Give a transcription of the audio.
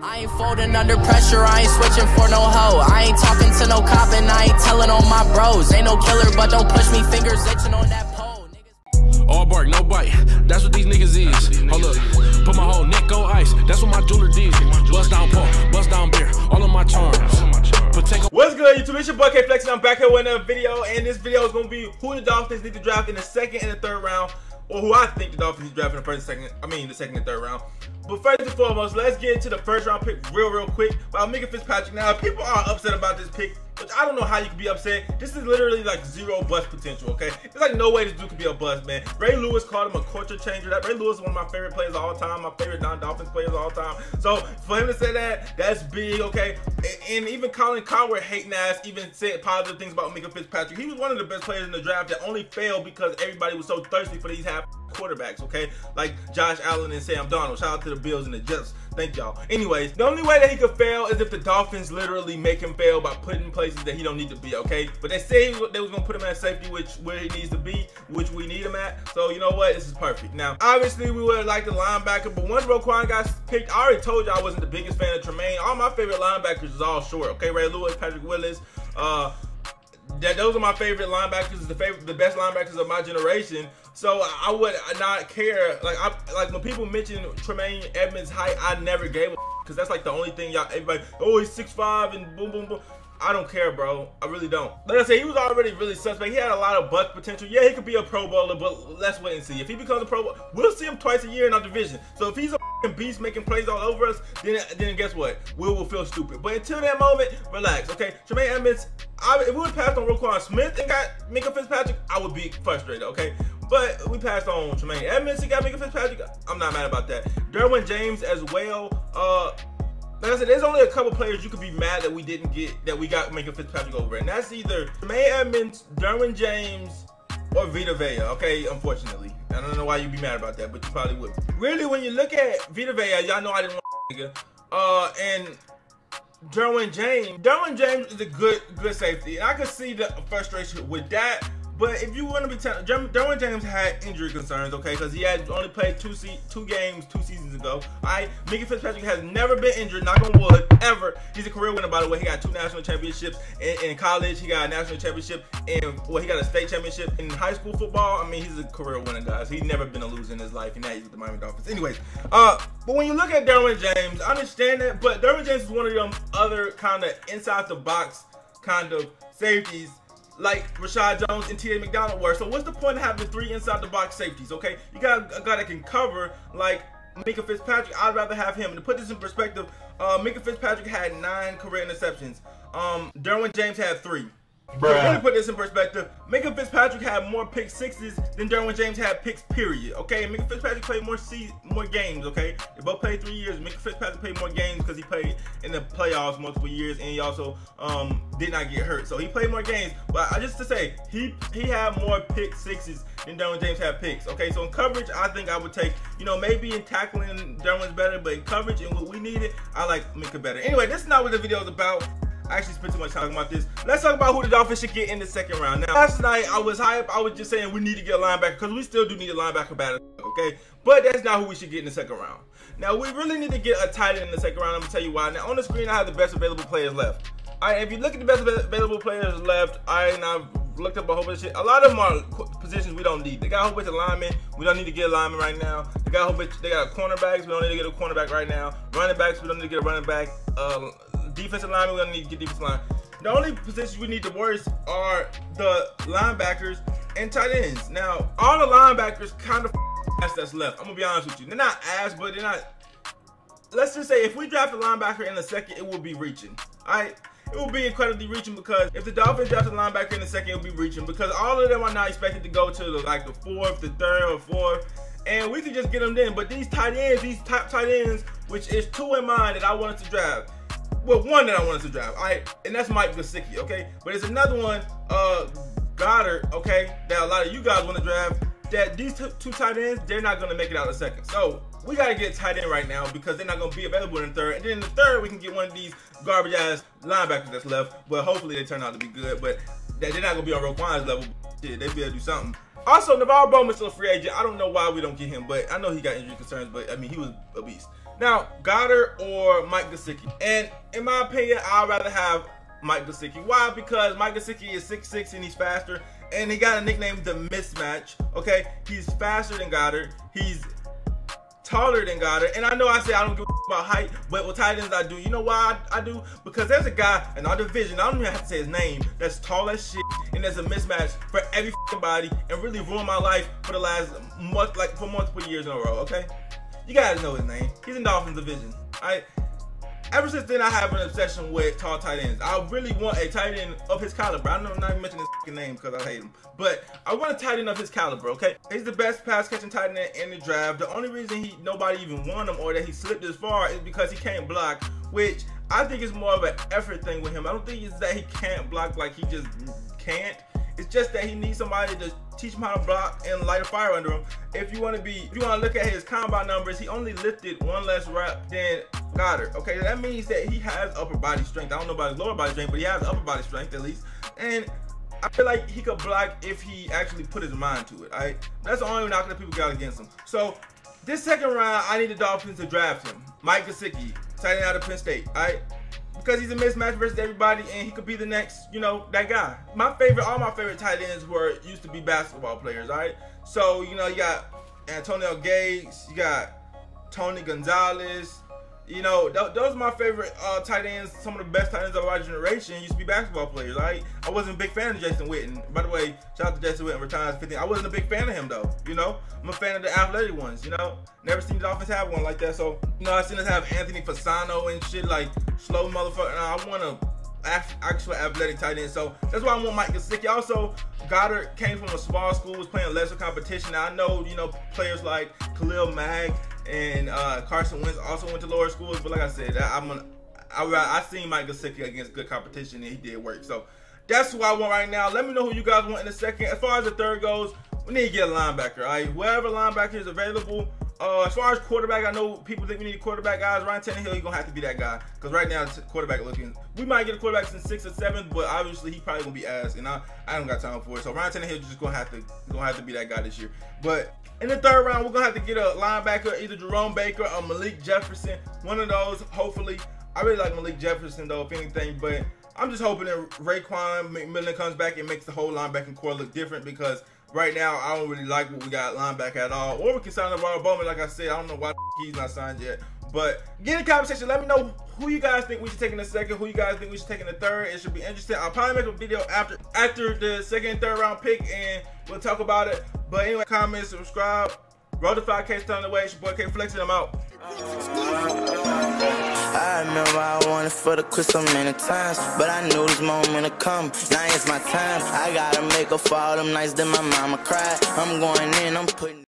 I ain't folding under pressure, I ain't switching for no hoe. I ain't talking to no cop and I ain't telling on my bros. Ain't no killer, but don't push me, fingers itching on that pole. All bark, no bite, that's what these niggas is. Hold up, put my whole neck on ice, that's what my jeweler did. Bust down pork, bust down beer, all of my charms. What's good, YouTube? It's your boy K-Flex and I'm back here with another video. And this video is going to be who the Dolphins need to draft in the second and the third round. Or who I think the Dolphins need to draft in the the second and third round. But first and foremost, let's get into the first round pick real quick about Minkah Fitzpatrick. Now, people are upset about this pick, which I don't know how you can be upset. This is literally like zero bust potential, okay? There's like no way this dude could be a bust, man. Ray Lewis called him a culture changer. Ray Lewis is one of my favorite players of all time, my favorite non-Dolphins players of all time. So for him to say that, that's big, okay? And even Colin Cowherd, hating ass, even said positive things about Minkah Fitzpatrick. He was one of the best players in the draft that only failed because everybody was so thirsty for these half quarterbacks, okay? Like Josh Allen and Sam Darnold. Shout out to the Bills and the Jets. Thank y'all. Anyways, the only way that he could fail is if the Dolphins literally make him fail by putting places that he don't need to be, okay? But they say they was gonna put him at safety, where he needs to be, which we need him at. So you know what? This is perfect. Now, obviously we would like the linebacker, but once Roquan got picked, I already told you I wasn't the biggest fan of Tremaine. All my favorite linebackers is all short, okay? Ray Lewis, Patrick Willis, those are my favorite linebackers, the best linebackers of my generation. So I would not care. Like when people mention Tremaine Edmonds' height, I never gave a because that's like the only thing everybody, oh, he's 6'5" and boom boom boom. I don't care, bro. I really don't. Like I said, he was already really suspect. He had a lot of bust potential. Yeah, he could be a Pro Bowler, but let's wait and see. If he becomes a Pro Bowler, we'll see him twice a year in our division. So if he's a beast making plays all over us, then guess what? We will feel stupid. But until that moment, relax, okay? Tremaine Edmonds, if we would passed on Roquan Smith and got Minkah Fitzpatrick, I would be frustrated, okay? But we passed on Tremaine Edmonds and got Minkah Fitzpatrick. I'm not mad about that. Derwin James as well. Like I said, there's only a couple players you could be mad that we didn't get, that we got Minkah Fitzpatrick over, and that's either Tremaine Edmonds, Derwin James, or Vita Vea, okay, unfortunately. I don't know why you'd be mad about that, but you probably would. Really, when you look at Vita Vea, y'all know I didn't want nigga. And Derwin James is a good safety, and I could see the frustration with that. But if you want to be Derwin James had injury concerns, okay, because he had only played two games 2 seasons ago. Alright, Minkah Fitzpatrick has never been injured, knock on wood, ever. He's a career winner, by the way. He got 2 national championships in college. He got a national championship, and well, he got a state championship in high school football. I mean, he's a career winner, guys. He's never been a loser in his life, and now he's with the Miami Dolphins. Anyways, but when you look at Derwin James, I understand that, but Derwin James is one of them other kind of inside the box kind of safeties, like Rashad Jones and T.A. McDonald were. So what's the point of having 3 inside the box safeties, okay? You got a guy that can cover like Minkah Fitzpatrick. I'd rather have him. And to put this in perspective, Minkah Fitzpatrick had 9 career interceptions. Derwin James had 3. So to put this in perspective, Minkah Fitzpatrick had more pick sixes than Derwin James had picks, period. Okay, and Minkah Fitzpatrick played more games, okay? They both played 3 years. Minkah Fitzpatrick played more games because he played in the playoffs multiple years, and he also did not get hurt. So he played more games. But just to say, he had more pick sixes than Derwin James had picks. Okay, so in coverage, I think I would take, you know, maybe in tackling, Derwin's better, but in coverage and what we needed, I like Minkah better. Anyway, this is not what the video is about. I actually spent too much time talking about this. Let's talk about who the Dolphins should get in the second round. Now, last night I was hype. I was just saying we need to get a linebacker because we still do need a linebacker better, okay? But that's not who we should get in the second round. Now, we really need to get a tight end in the second round. I'm going to tell you why. Now, on the screen, I have the best available players left. All right, if you look at the best available players left, and I've looked up a whole bunch of shit. A lot of them are positions we don't need. They got a whole bunch of linemen. We don't need to get a lineman right now. They got cornerbacks. We don't need to get a cornerback right now. Running backs, we don't need to get a running back. Defensive line, we don't need to get defensive line. The only positions we need the worst are the linebackers and tight ends. Now, all the linebackers kind of ass that's left. I'm gonna be honest with you. They're not ass, but they're not. Let's just say if we draft a linebacker in the second, it will be reaching. Alright? It will be incredibly reaching because if the Dolphins draft a linebacker in the second, it will be reaching because all of them are not expected to go to the 4th, the 3rd, or 4th. And we can just get them then. But these tight ends, these top tight ends, which is 2 in mind that I wanted to draft. Well, 1 that I wanted to draft, and that's Mike Gesicki, okay? But there's another one, Goedert, okay, that a lot of you guys want to draft, that these 2 tight ends, they're not going to make it out of second. So we got to get tight end right now because they're not going to be available in the 3rd. And then in the 3rd, we can get one of these garbage-ass linebackers that's left. But hopefully they turn out to be good. But they're not going to be on Roquan's level. Shit, they'll be able to do something. Also, Navarro Bowman's still a free agent. I don't know why we don't get him, but I know he got injury concerns. But, I mean, he was a beast. Now, Goedert or Mike Gesicki. And in my opinion, I'd rather have Mike Gesicki. Why? Because Mike Gesicki is 6'6" and he's faster. And he got a nickname, the mismatch. Okay? He's faster than Goedert. He's taller than Goedert. And I know I say I don't give a about height, but with tight ends I do. You know why I do? Because there's a guy in our division, I don't even have to say his name, that's tall as shit, and there's a mismatch for every body, and really ruined my life for the last month, like for multiple years in a row, okay? You guys know his name. He's in Dolphins division. Ever since then, I have an obsession with tall tight ends. I really want a tight end of his caliber. I'm not even mentioning his name because I hate him. But I want a tight end of his caliber, okay? He's the best pass-catching tight end in the draft. The only reason nobody even wanted him or that he slipped this far is because he can't block, which I think is more of an effort thing with him. I don't think it's that he can't block like he just can't. It's just that he needs somebody to teach him how to block and light a fire under him. If you want to look at his combine numbers, he only lifted one less rep than Goedert. Okay, that means that he has upper body strength. I don't know about his lower body strength, but he has upper body strength at least. And I feel like he could block if he actually put his mind to it. Alright, that's the only knock that people got against him. So this second round, I need the Dolphins to draft him, Mike Gesicki, tight end out of Penn State. Alright. Because he's a mismatch versus everybody, and he could be the next, that guy. All my favorite tight ends used to be basketball players, all right? So, you got Antonio Gates, you got Tony Gonzalez. Those are my favorite tight ends. Some of the best tight ends of our generation used to be basketball players, all right? I wasn't a big fan of Jason Witten. By the way, shout out to Jason Witten, retired 15. I wasn't a big fan of him, though, I'm a fan of the athletic ones, Never seen the Dolphins have one like that. So, I seen us have Anthony Fasano and shit, like slow motherfucker. I want a actual athletic tight end. So, that's why I want Mike Gesicki. Also, Goedert came from a small school, was playing lesser competition. Now, I know, players like Khalil Mack and Carson Wentz also went to lower schools, but like I said, I seen Mike Gesicki against good competition, and he did work. So that's who I want right now. Let me know who you guys want in a second. As far as the third goes, we need to get a linebacker. All right, wherever linebacker is available. As far as quarterback, I know people think we need a quarterback, guys. Ryan Tannehill, he's gonna have to be that guy, because right now the quarterback looking. We might get a quarterback in 6th or 7th, but obviously he probably gonna be ass, and I don't got time for it. So Ryan Tannehill just gonna have to be that guy this year. But in the third round, we're gonna have to get a linebacker, either Jerome Baker or Malik Jefferson. One of those, hopefully. I really like Malik Jefferson though, if anything, but I'm just hoping that Raekwon McMillan comes back and makes the whole linebacking core look different, because right now, I don't really like what we got at linebacker at all. Or we can sign Ronald Bowman, like I said. I don't know why he's not signed yet. But get in the comment section. Let me know who you guys think we should take in the second, who you guys think we should take in the third. It should be interesting. I'll probably make a video after the second and third round pick, and we'll talk about it. But anyway, comment, subscribe. Roll the 5K star on the way. It's your boy K Flex, and I'm out. I remember I wanted for the quit so many times, but I knew this moment would come. Now it's my time. I gotta make up for all them nights that my mama cried. I'm going in, I'm putting